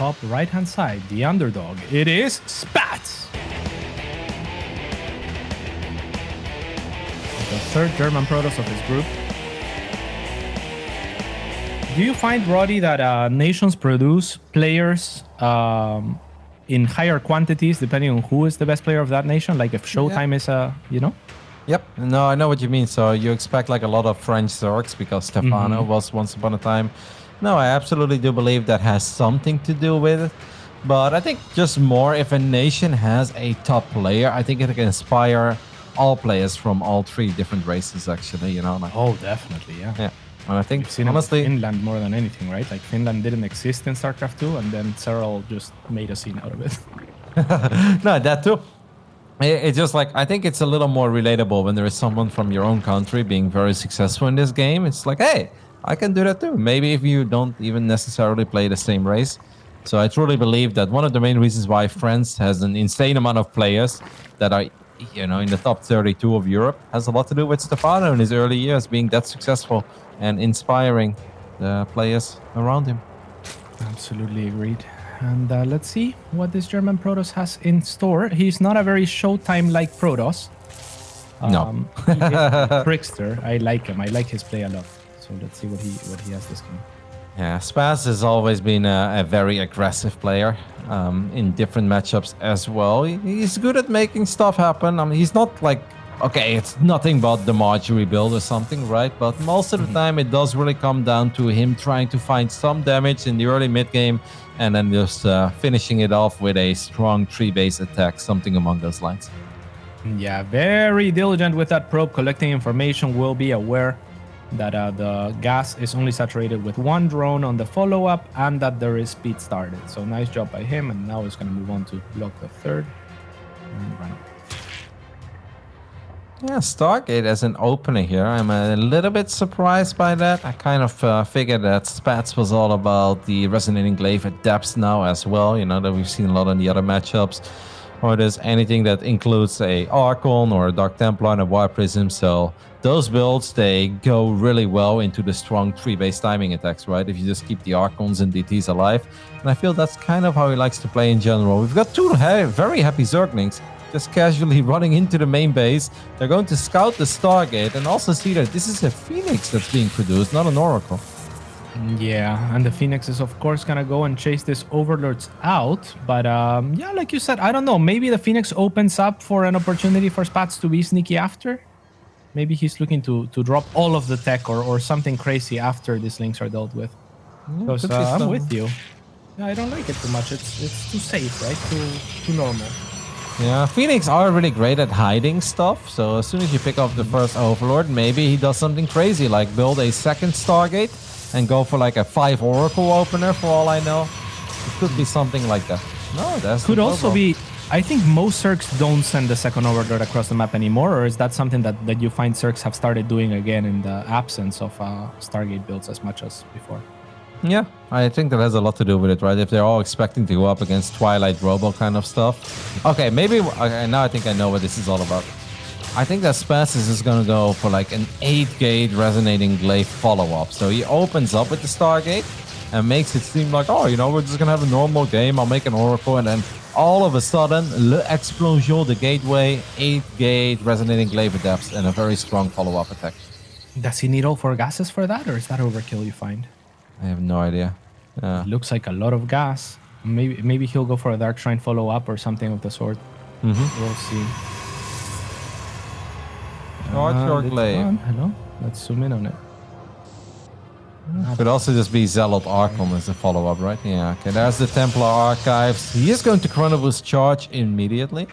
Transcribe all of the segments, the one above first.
top right-hand side, the underdog, it is Spatz. The third German Protoss of his group. Do you find, Roddy, that nations produce players in higher quantities depending on who is the best player of that nation? Like if Showtime is Yep. No, I know what you mean. So you expect like a lot of French Zergs because Stefano was once upon a time. No, I absolutely do believe that has something to do with it. But I think just more if a nation has a top player, I think it can inspire all players from all three different races, actually, Like, oh, definitely, yeah. Yeah. And I think, we've seen honestly, Finland more than anything, right? Like Finland didn't exist in StarCraft 2, and then Cyril just made a scene out of it. No, that too. It's just like, I think it's a little more relatable when there is someone from your own country being very successful in this game. It's like, hey, I can do that too. Maybe if you don't even necessarily play the same race. So I truly believe that one of the main reasons why France has an insane amount of players that are, in the top 32 of Europe has a lot to do with Stefano in his early years being that successful and inspiring the players around him. Absolutely agreed. And let's see what this German Protoss has in store. He's not a very Showtime-like Protoss. No. He is a trickster. I like him. I like his play a lot. So let's see what he has this game. Yeah, Spatz has always been a very aggressive player in different matchups as well. He's good at making stuff happen. I mean, he's not like, okay, it's nothing but the Marjorie build or something, right? But most of the time, it does really come down to him trying to find some damage in the early mid-game and then just finishing it off with a strong tree-based attack, something among those lines. Yeah, very diligent with that probe, collecting information, will be aware that the gas is only saturated with one drone on the follow-up and that there is speed started. So nice job by him, and now he's going to move on to block the third and run. Yeah, Stargate as an opener here. I'm a little bit surprised by that. I kind of figured that Spatz was all about the Resonating Glaive at depths now as well, that we've seen a lot in the other matchups. Or there's anything that includes a Archon or a Dark Templar and a War Prism. So those builds, they go really well into the strong tree-based timing attacks, right? If you just keep the Archons and DTs alive. And I feel that's kind of how he likes to play in general. We've got two very happy Zerglings just casually running into the main base. They're going to scout the Stargate and also see that this is a Phoenix that's being produced, not an Oracle. Yeah, and the Phoenix is of course gonna go and chase this Overlords out, but yeah, like you said, I don't know, maybe the Phoenix opens up for an opportunity for Spatz to be sneaky after. Maybe he's looking to drop all of the tech or something crazy after these links are dealt with. Because I'm with you. Yeah, I don't like it too much. It's too safe, right? Too normal. Yeah, Phoenix are really great at hiding stuff. So as soon as you pick up the first Overlord, maybe he does something crazy, like build a second Stargate and go for like a 5 Oracle opener, for all I know. It could be something like that. No, that's could also be. I think most Zergs don't send the second Overlord across the map anymore, or is that something that you find Zergs have started doing again in the absence of Stargate builds as much as before? Yeah, I think that has a lot to do with it, right? If they're all expecting to go up against Twilight Robo kind of stuff. Okay, maybe now I think I know what this is all about. I think that Spatz is just going to go for like an 8-gate Resonating Glaive follow-up. So he opens up with the Stargate and makes it seem like, oh, we're just going to have a normal game. I'll make an Oracle. And then all of a sudden, L'Explosion, the gateway, 8-gate Resonating Glaive adapts and a very strong follow-up attack. Does he need all 4 gases for that, or is that overkill, you find? I have no idea. It looks like a lot of gas. Maybe he'll go for a Dark Shrine follow-up or something of the sort. We'll see. Short Glaive. Hello. Let's zoom in on it. Could also just be Zealot Archon as a follow-up, right? Yeah, okay. There's the Templar Archives. He is going to Chronobus charge immediately.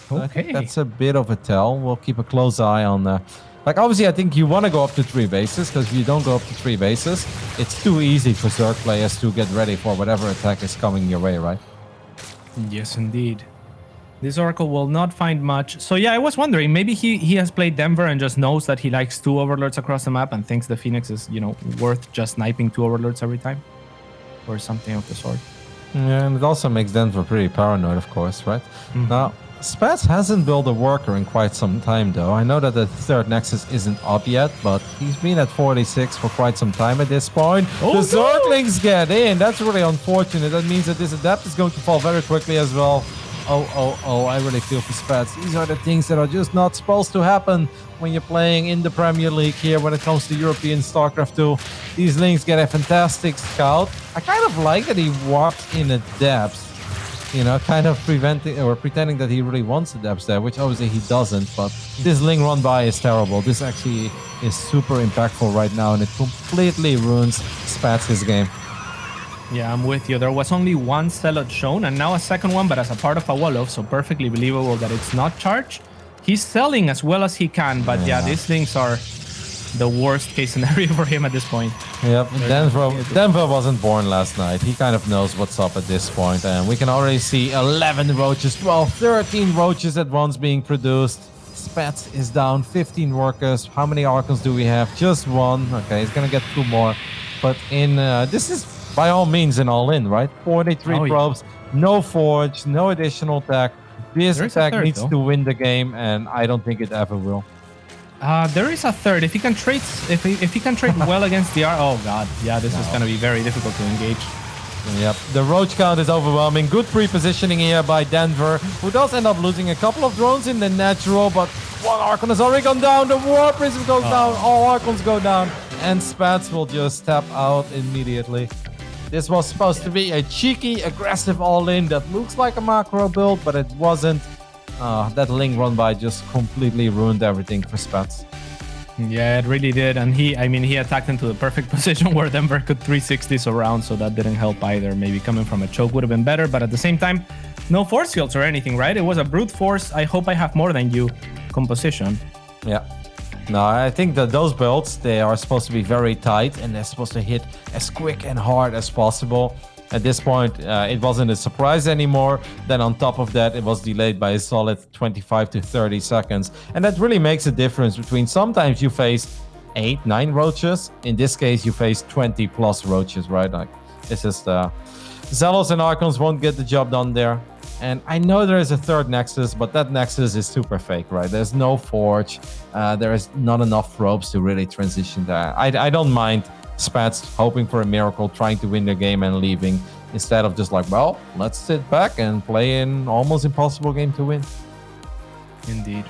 So I think that's a bit of a tell. We'll keep a close eye on the... obviously, I think you want to go up to 3 bases, because if you don't go up to 3 bases, it's too easy for Zerg players to get ready for whatever attack is coming your way, right? Yes, indeed. This Oracle will not find much. So yeah, I was wondering, maybe he has played Denver and just knows that he likes 2 Overlords across the map and thinks the Phoenix is, worth just sniping 2 Overlords every time. Or something of the sort. Yeah, and it also makes Denver pretty paranoid, of course, right? Now, Spatz hasn't built a worker in quite some time, though. I know that the third Nexus isn't up yet, but he's been at 46 for quite some time at this point. Oh, the Zerglings get in. That's really unfortunate. That means that this Adept is going to fall very quickly as well. Oh, I really feel for Spatz. These are the things that are just not supposed to happen when you're playing in the Premier League here when it comes to European StarCraft 2. These Lings get a fantastic scout. I kind of like that he walked in Adept. You know, kind of preventing or pretending that he really wants the depths there, which obviously he doesn't. But this Ling run by is terrible. This actually is super impactful right now, and it completely ruins Spatz's game. Yeah, I'm with you. There was only one Zealot shown, and now a second one, but as a part of a wall-off, so perfectly believable that it's not charged. He's selling as well as he can, but yeah, these things are the worst case scenario for him at this point. Yep, Denver wasn't born last night. He kind of knows what's up at this point, and we can already see 11 roaches, 12, 13 roaches at once being produced. Spatz is down 15 workers. How many Archons do we have? Just one. Okay, he's gonna get 2 more. But in this is by all means an all-in, right? 43 probes, no forge, no additional tech. This attack needs to win the game, and I don't think it ever will. There is a third. If he can trade, if he can trade well against the oh god, yeah, this is gonna be very difficult to engage. Yep, the roach count is overwhelming. Good pre-positioning here by Denver, who does end up losing a couple of drones in the natural, but one Archon has already gone down. The War Prism goes down. All Archons go down, and Spatz will just tap out immediately. This was supposed to be a cheeky, aggressive all-in that looks like a macro build, but it wasn't. That Ling run by just completely ruined everything for Spatz. Yeah, it really did. And he attacked into the perfect position where Denver could 360s around, so that didn't help either. Maybe coming from a choke would have been better, but at the same time, no force fields or anything, right? It was a brute force. I hope I have more than you composition. Yeah. No, I think that those builds, they are supposed to be very tight and they're supposed to hit as quick and hard as possible. At this point, it wasn't a surprise anymore. Then on top of that, it was delayed by a solid 25 to 30 seconds. And that really makes a difference between sometimes you face 8, 9 roaches. In this case, you face 20 plus roaches, right? Like, it's just Zealots and Archons won't get the job done there. And I know there is a third Nexus, but that Nexus is super fake, right? There's no forge. There is not enough ropes to really transition there. I don't mind Spatz hoping for a miracle, trying to win the game and leaving, instead of just like, well, let's sit back and play an almost impossible game to win. Indeed.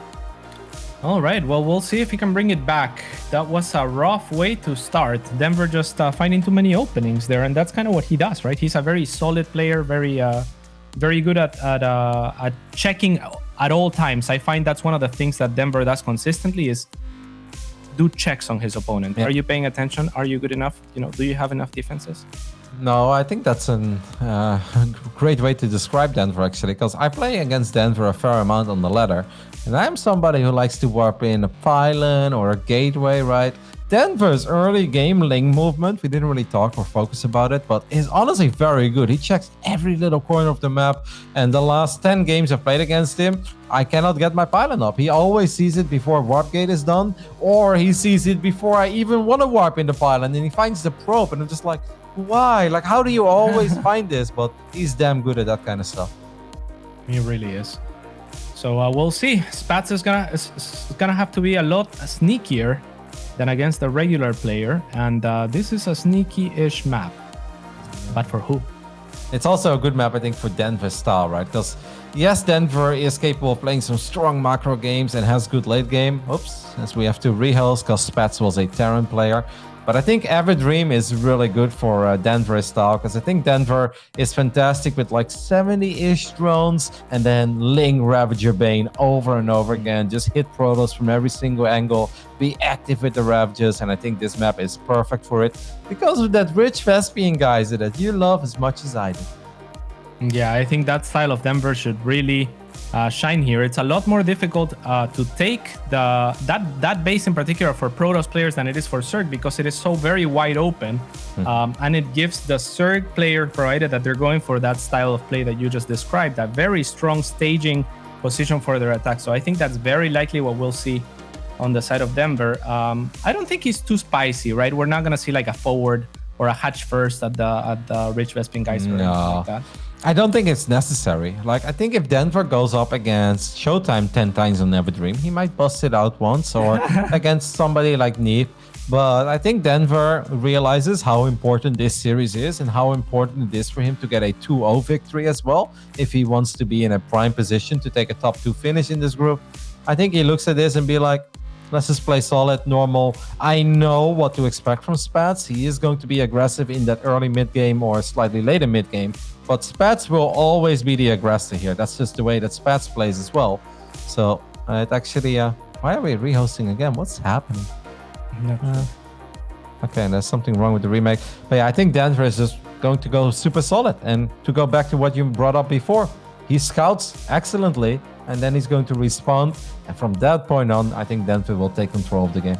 All right, well, we'll see if he can bring it back. That was a rough way to start. Denver just finding too many openings there, and that's kind of what he does, right? He's a very solid player, very good at checking at all times. I find that's one of the things that Denver does consistently is do checks on his opponent. Yeah. Are you paying attention? Are you good enough? You know, do you have enough defenses? No, I think that's a great way to describe Denver, actually, because I play against Denver a fair amount on the ladder, and I'm somebody who likes to warp in a pylon or a gateway, right? Denver's early game Ling movement, we didn't really talk or focus about it, but is honestly very good. He checks every little corner of the map, and the last 10 games I've played against him, I cannot get my pylon up. He always sees it before warp gate is done, or he sees it before I even want to warp in the pylon, and he finds the probe, and I'm just like, why? Like, how do you always find this? But he's damn good at that kind of stuff. He really is. So we'll see. Spatz is gonna have to be a lot sneakier than against a regular player, and this is a sneaky-ish map. But for who? It's also a good map, I think, for Denver's style, right? Because yes, Denver is capable of playing some strong macro games and has good late game. Oops, as we have to rehearse because Spatz was a Terran player. But I think Avid Dream is really good for Denver's style, because I think Denver is fantastic with like 70-ish drones and then Ling Ravager Bane over and over again. Just hit Protoss from every single angle, be active with the Ravagers, and I think this map is perfect for it because of that rich Vespian guys that you love as much as I do. Yeah, I think that style of Denver should really shine here. It's a lot more difficult to take that base in particular for Protoss players than it is for Zerg, because it is so very wide open, and it gives the Zerg player, provided that they're going for that style of play that you just described, a very strong staging position for their attack. So I think that's very likely what we'll see on the side of Denver. I don't think he's too spicy, right? We're not gonna see like a forward or a hatch first at the Rich Vespin guys or anything like that. I don't think it's necessary. Like, I think if Denver goes up against Showtime 10 times on Everdream, he might bust it out once, or against somebody like Neef. But I think Denver realizes how important this series is and how important it is for him to get a 2-0 victory as well, if he wants to be in a prime position to take a top 2 finish in this group. I think he looks at this and be like, let's just play solid, normal. I know what to expect from Spatz. He is going to be aggressive in that early mid-game or slightly later mid-game. But Spatz will always be the aggressor here. That's just the way that Spatz plays as well. So it actually... why are we rehosting again? What's happening? Okay, there's something wrong with the remake. But yeah, I think Denver is just going to go super solid. And to go back to what you brought up before, he scouts excellently, and then he's going to respond. And from that point on, I think Denver will take control of the game.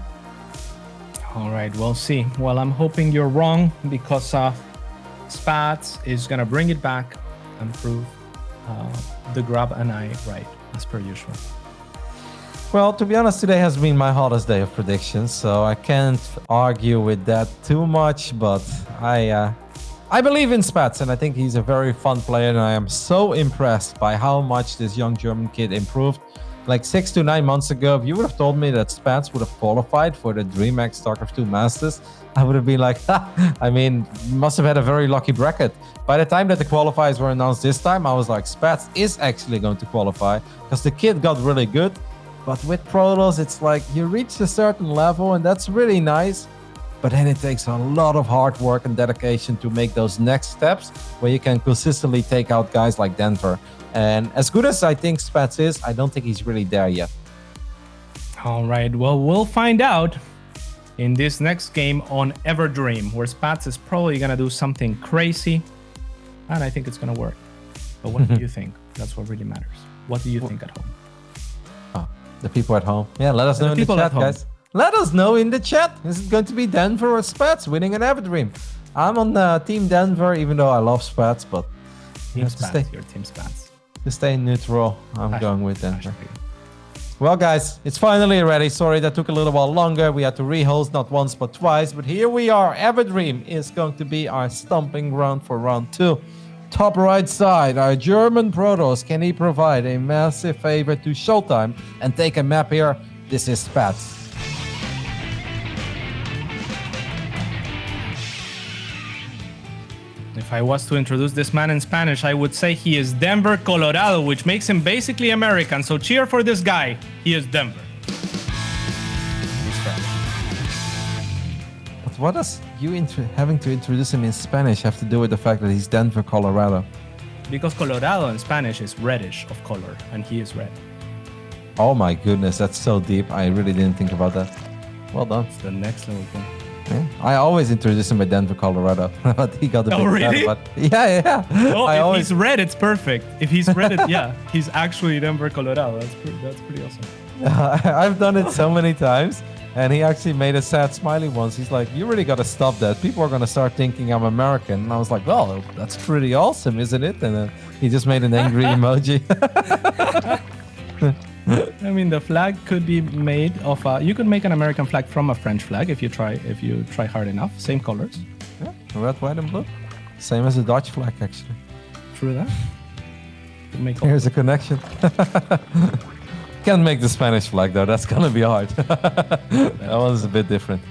All right, we'll see. Well, I'm hoping you're wrong, because Spatz is going to bring it back and prove the grab and I right, as per usual. Well, to be honest, today has been my hottest day of predictions, so I can't argue with that too much, but I believe in Spatz, and I think he's a very fun player, and I am so impressed by how much this young German kid improved. Like 6 to 9 months ago, if you would have told me that Spatz would have qualified for the DreamHack StarCraft 2 Masters, I would have been like, I mean, must have had a very lucky bracket. By the time that the qualifiers were announced this time, I was like, Spatz is actually going to qualify, because the kid got really good. But with Protoss, it's like you reach a certain level, and that's really nice. But then it takes a lot of hard work and dedication to make those next steps where you can consistently take out guys like Denver. And as good as I think Spatz is, I don't think he's really there yet. All right, well, we'll find out in this next game on Everdream, where Spatz is probably going to do something crazy. And I think it's going to work. But what do you think? That's what really matters. What do you think at home? The people at home. Yeah, let us know in the chat, guys. Let us know in the chat. Is it going to be Denver or Spatz winning an Everdream? I'm on Team Denver, even though I love Spatz, but Team Spatz, your Team Spatz. To stay neutral, I'm going with Denver. Well, guys, it's finally ready. Sorry that took a little while longer. We had to rehost not once but twice, but here we are. Everdream is going to be our stomping ground for round 2. Top right side, our German Protoss. Can he provide a massive favor to Showtime and take a map here? This is Spatz. If I was to introduce this man in Spanish, I would say he is Denver, Colorado, which makes him basically American. So cheer for this guy. He is Denver. But what does you having to introduce him in Spanish have to do with the fact that he's Denver, Colorado? Because Colorado in Spanish is reddish of color, and he is red. Oh my goodness, that's so deep. I really didn't think about that. Well done. It's the next level thing. Yeah. I always introduce him by Denver, Colorado, but he got a bit really? But yeah. Oh, if he's red, it's perfect. If he's red, yeah, he's actually Denver, Colorado. That's pretty awesome. I've done it so many times, and he actually made a sad smiley once. He's like, "You really got to stop that. People are gonna start thinking I'm American." And I was like, "Well, that's pretty awesome, isn't it?" And then he just made an angry emoji. I mean, the flag could be made of. You could make an American flag from a French flag if you try hard enough. Same colors. Yeah, red, white, and blue. Same as the Dutch flag, actually. True that. Here's a connection. Can't make the Spanish flag though. That's gonna be hard. That one's a bit different.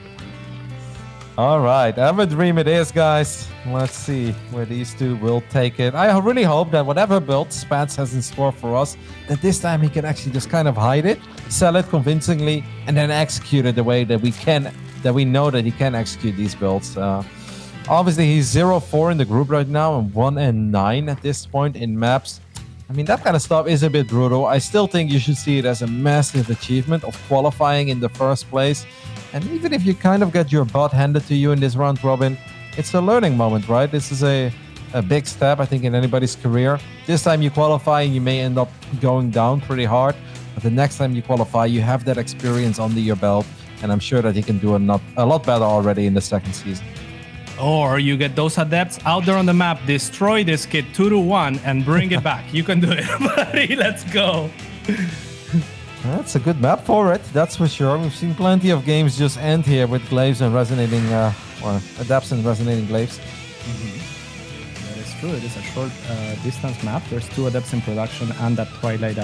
All right, Everdream it is, guys. Let's see where these two will take it. I really hope that whatever build Spatz has in store for us, that this time he can actually just kind of hide it, sell it convincingly, and then execute it the way that we know that he can execute these builds. Obviously, he's 0-4 in the group right now and 1-9 at this point in maps. I mean, that kind of stuff is a bit brutal. I still think you should see it as a massive achievement of qualifying in the first place. And even if you kind of get your butt handed to you in this round robin, it's a learning moment, right? This is a big step, I think, in anybody's career. This time you qualify and you may end up going down pretty hard. But the next time you qualify, you have that experience under your belt. And I'm sure that he can do a lot better already in the second season. Or you get those adepts out there on the map, destroy this kid 2-1 and bring it back. You can do it, buddy. Let's go. That's a good map for it, that's for sure. We've seen plenty of games just end here with glaives and resonating, or adepts and resonating glaives. Mm-hmm. That is true. It is a short distance map. There's 2 adepts in production and that Twilight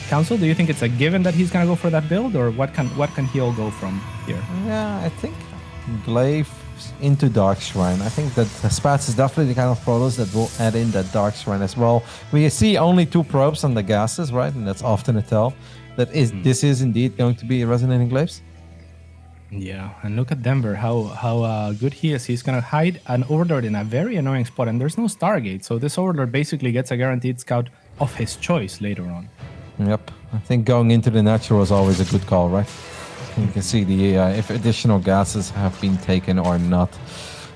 Council. Do you think it's a given that he's gonna go for that build, or what can he all go from here? Yeah, I think Glaive into Dark Shrine. I think that the Spatz is definitely the kind of Protoss that will add in that Dark Shrine as well. We see only 2 probes on the gases, right? And that's often a tell that this is indeed going to be Resonating Glaives. Yeah, and look at Denver, how good he is. He's gonna hide an Overlord in a very annoying spot, and there's no Stargate, so this Overlord basically gets a guaranteed scout of his choice later on. Yep, I think going into the natural is always a good call, right? You can see the if additional gases have been taken or not.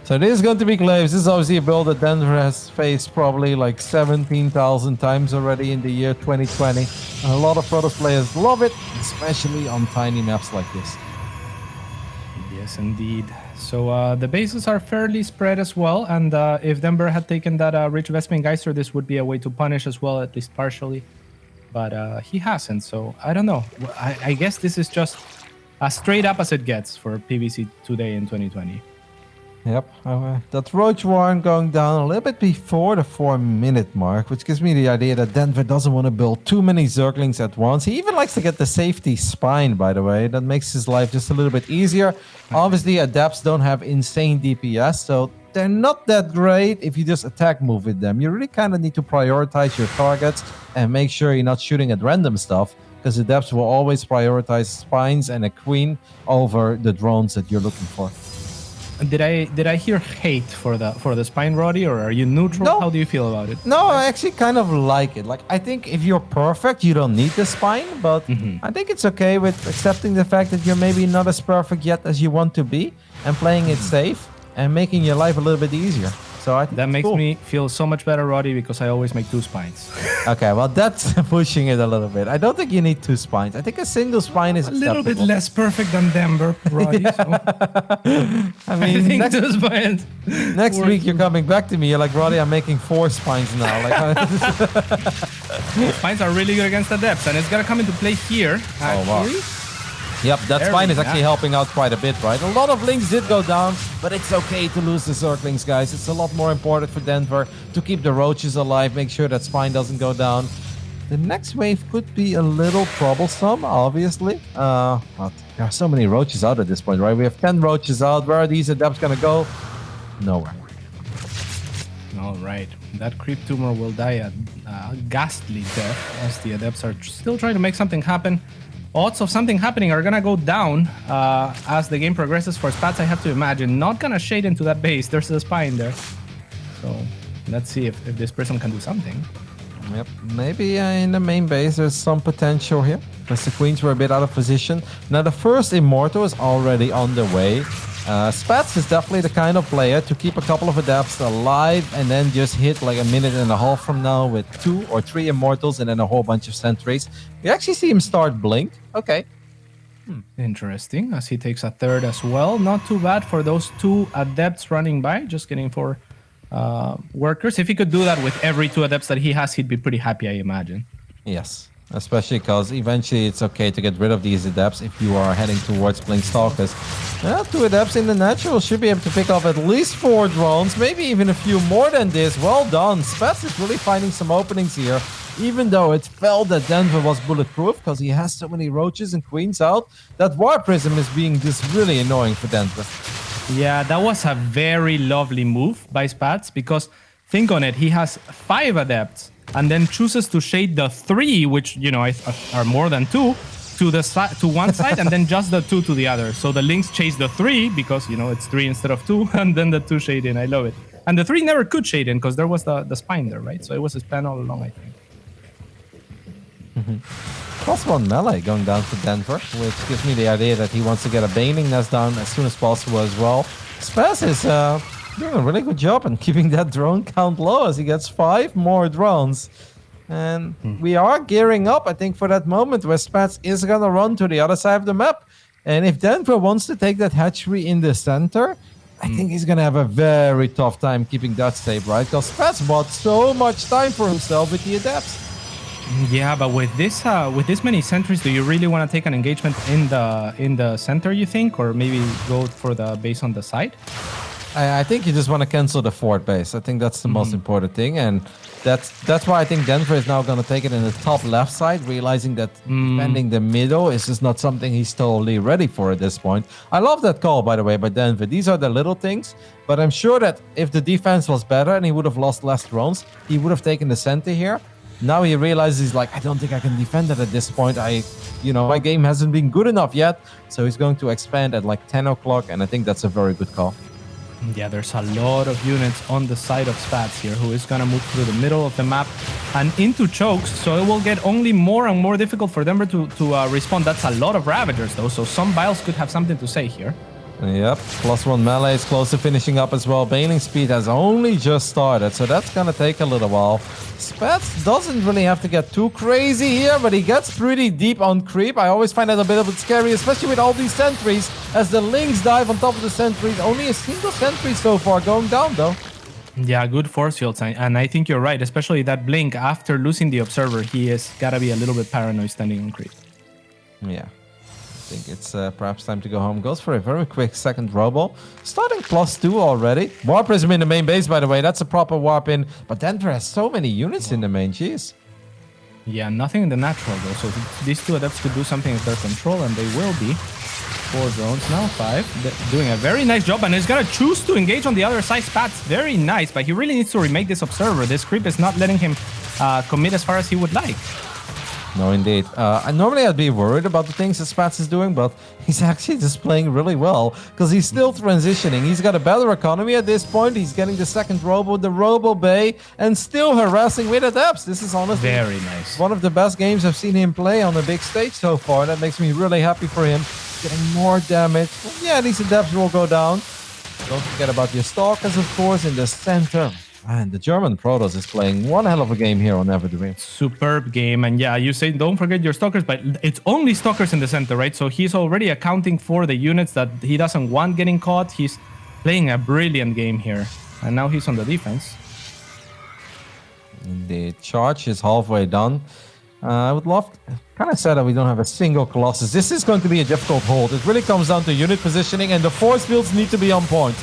So this is going to be Glaives. This is obviously a build that Denver has faced probably like 17,000 times already in the year 2020. And a lot of Protoss players love it, especially on tiny maps like this. Yes, indeed. So the bases are fairly spread as well, and if Denver had taken that Rich Vespin Geyser, this would be a way to punish as well, at least partially. But he hasn't, so I don't know. I guess this is just as straight up as it gets for PVC today in 2020. Yep, that Roach Warren going down a little bit before the 4-minute mark, which gives me the idea that Denver doesn't want to build too many Zerglings at once. He even likes to get the safety spine, by the way. That makes his life just a little bit easier. Obviously, Adepts don't have insane DPS, so they're not that great if you just attack move with them. You really kind of need to prioritize your targets and make sure you're not shooting at random stuff, because Adepts will always prioritize spines and a queen over the drones that you're looking for. Did I hear hate for the spine, Roddy, or are you neutral? No. How do you feel about it? No, I actually kind of like it. Like, I think if you're perfect, you don't need the spine, but I think it's okay with accepting the fact that you're maybe not as perfect yet as you want to be and playing it safe and making your life a little bit easier. So I think that makes cool. me feel so much better, Roddy, because I always make 2 spines. Okay, well, that's pushing it a little bit. I don't think you need 2 spines. I think a single spine is a little acceptable. bit less perfect than Denver, Roddy. So. I mean, I think 2 spines. Next week you're coming back to me. You're like, Roddy, I'm making 4 spines now. Like, spines are really good against Adepts, and it's gonna come into play here. Actually. Wow. Yep, that spine is actually helping out quite a bit, right? A lot of links did go down, but it's okay to lose the Zerglings, guys. It's a lot more important for Denver to keep the Roaches alive, make sure that spine doesn't go down. The next wave could be a little troublesome, obviously. But there are so many Roaches out at this point, right? We have 10 Roaches out. Where are these Adepts gonna go? Nowhere. All right. That creep tumor will die a ghastly death as the Adepts are still trying to make something happen. Odds of something happening are gonna go down as the game progresses for Spatz, I have to imagine. Not gonna shade into that base. There's a spine there. So let's see if this person can do something. Yep, maybe in the main base there's some potential here, because the queens were a bit out of position. Now the first Immortal is already on the way. Spatz is definitely the kind of player to keep a couple of Adepts alive and then just hit like a minute and a half from now with 2 or 3 Immortals and then a whole bunch of sentries. We actually see him start Blink. Okay. Interesting, as he takes a third as well. Not too bad for those 2 Adepts running by, just getting 4 workers. If he could do that with every 2 Adepts that he has, he'd be pretty happy, I imagine. Yes. Especially because eventually it's okay to get rid of these Adepts if you are heading towards Blink Stalkers. Well, 2 Adepts in the natural should be able to pick up at least 4 drones, maybe even a few more than this. Well done. Spatz is really finding some openings here, even though it felt that Denver was bulletproof because he has so many Roaches and Queens out. That War Prism is being just really annoying for Denver. Yeah, that was a very lovely move by Spatz, because think on it, he has 5 Adepts and then chooses to shade the 3, which, you know, are more than 2, to the to one side, and then just the 2 to the other. So the links chase the 3 because, you know, it's 3 instead of 2, and then the 2 shade in. I love it. And the 3 never could shade in because there was the spine there, right? So it was his plan all along, I think. +1 melee going down to Denver, which gives me the idea that he wants to get a Baning Nest down as soon as possible as well. Spatz is doing a really good job in keeping that drone count low as he gets 5 more drones. And we are gearing up, I think, for that moment where Spatz is going to run to the other side of the map. And if Denver wants to take that hatchery in the center, I think he's going to have a very tough time keeping that safe, right? Because Spatz bought so much time for himself with the Adepts. Yeah, but with this many sentries, do you really want to take an engagement in the center, you think, or maybe go for the base on the side? I think you just want to cancel the forward base. I think that's the most important thing, and that's why I think Denver is now going to take it in the top left side, realizing that defending the middle is just not something he's totally ready for at this point. I love that call, by the way, by Denver. These are the little things, but I'm sure that if the defense was better and he would have lost less drones, he would have taken the center here. Now he realizes he's like, I don't think I can defend it at this point. My game hasn't been good enough yet, so he's going to expand at like 10 o'clock, and I think that's a very good call. Yeah, there's a lot of units on the side of Spatz here, who is going to move through the middle of the map and into chokes, so it will get only more and more difficult for Denver to respond. That's a lot of Ravagers, though, so some Biles could have something to say here. Yep, +1 melee is close to finishing up as well. Baneling speed has only just started, so that's gonna take a little while. Spatz doesn't really have to get too crazy here, but he gets pretty deep on creep. I always find that a bit scary, especially with all these sentries, as the Lynx dive on top of the sentries. Only a single sentry so far going down, though. Yeah, good force fields, and I think you're right, especially that blink. After losing the observer, he has gotta be a little bit paranoid standing on creep. Yeah. I think it's perhaps time to go home. Goes for a very quick second robo. Starting +2 already. Warp Prism in the main base, by the way. That's a proper warp in. But Denver has so many units in the main. Jeez. Yeah, nothing in the natural, though. So these two adepts could do something with their control, and they will be. 4 drones now, 5. They're doing a very nice job, and he's going to choose to engage on the other side. Spatz, very nice, but he really needs to remake this observer. This creep is not letting him commit as far as he would like. No, indeed. Normally I'd be worried about the things that Spatz is doing, but he's actually just playing really well because he's still transitioning. He's got a better economy at this point. He's getting the second robo, the robo bay, and still harassing with adepts. This is honestly very nice. One of the best games I've seen him play on a big stage so far. That makes me really happy for him. Getting more damage. Yeah, these adepts will go down. Don't forget about your stalkers, of course, in the center. And the German Protoss is playing one hell of a game here on Everdream. Superb game. And yeah, you say don't forget your stalkers, but it's only stalkers in the center, right? So he's already accounting for the units that he doesn't want getting caught. He's playing a brilliant game here. And now he's on the defense. The charge is halfway done. I would love... Kind of sad that we don't have a single Colossus. This is going to be a difficult hold. It really comes down to unit positioning, and the force fields need to be on point.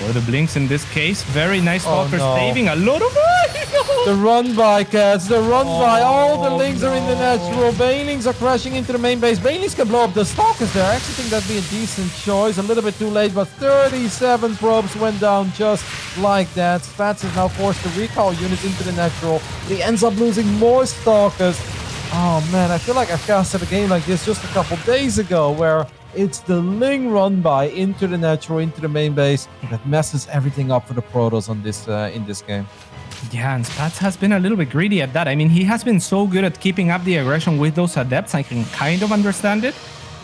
Or the blinks in this case. Very nice stalkers saving a lot of... The run by, cats. The run by. All the links are in the natural. Banelings are crashing into the main base. Banelings can blow up the stalkers there. I actually think that'd be a decent choice. A little bit too late, but 37 probes went down just like that. Spatz is now forced to recall units into the natural. He ends up losing more stalkers. Oh man, I feel like I casted a game like this just a couple days ago where it's the Ling run by into the natural, into the main base that messes everything up for the Protoss on this in this game. Yeah, and Spatz has been a little bit greedy at that. I mean, he has been so good at keeping up the aggression with those adepts. I can kind of understand it.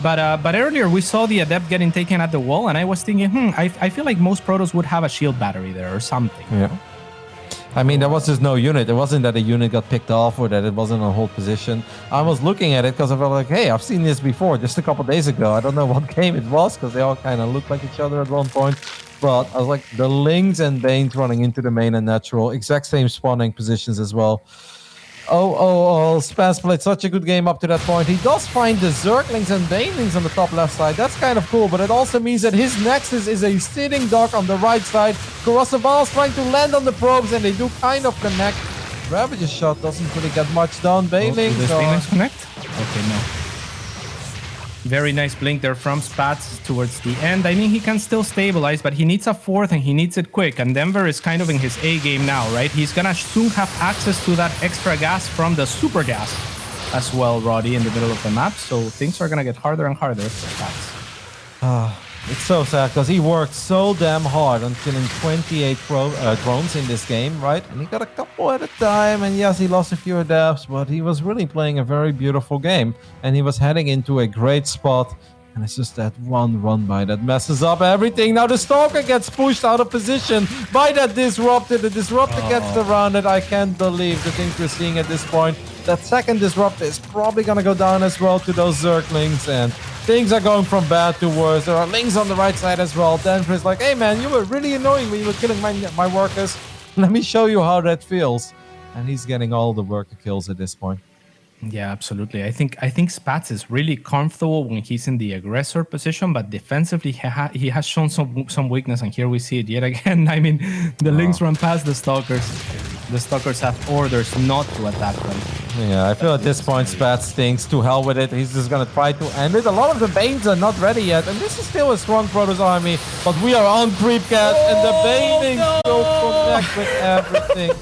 But earlier we saw the adept getting taken at the wall, and I was thinking, I feel like most Protoss would have a shield battery there or something. Yeah. I mean, there was just no unit. It wasn't that a unit got picked off or that it wasn't on hold position. I was looking at it because I felt like, hey, I've seen this before just a couple days ago. I don't know what game it was because they all kind of looked like each other at one point. But I was like, the Lings and Banes running into the main and natural. Exact same spawning positions as well. Oh, Spatz played such a good game up to that point. He does find the Zerglings and Banelings on the top left side. That's kind of cool, but it also means that his Nexus is a sitting duck on the right side. Corossaval's trying to land on the probes, and they do kind of connect. Ravager's shot doesn't really get much done. Banelings... Does Banelings connect? Okay, no. Very nice blink there from Spatz towards the end. I mean, he can still stabilize, but he needs a fourth, and he needs it quick. And Denver is kind of in his A game now, right? He's gonna soon have access to that extra gas from the super gas as well, Roddy, in the middle of the map. So things are gonna get harder and harder for Spatz. It's so sad because he worked so damn hard on killing 28 drones in this game, right? And he got a couple at a time, and yes, he lost a few adepts, but he was really playing a very beautiful game, and he was heading into a great spot. And it's just that one run by that messes up everything. Now the Stalker gets pushed out of position by that Disruptor. The Disruptor gets surrounded. I can't believe the things we're seeing at this point. That second Disruptor is probably going to go down as well to those Zerglings. And things are going from bad to worse. There are Lings on the right side as well. Denver is like, hey man, you were really annoying when you were killing my workers. Let me show you how that feels. And he's getting all the worker kills at this point. Yeah, absolutely. I think Spatz is really comfortable when he's in the aggressor position, but defensively he has shown some weakness, and here we see it yet again. I mean, the links run past the stalkers. The stalkers have orders not to attack them. Yeah, I feel at this point Spatz thinks to hell with it. He's just gonna try to end it. A lot of the Banes are not ready yet, and this is still a strong Protoss army. But we are on creep cat, and the Baning will connect with everything.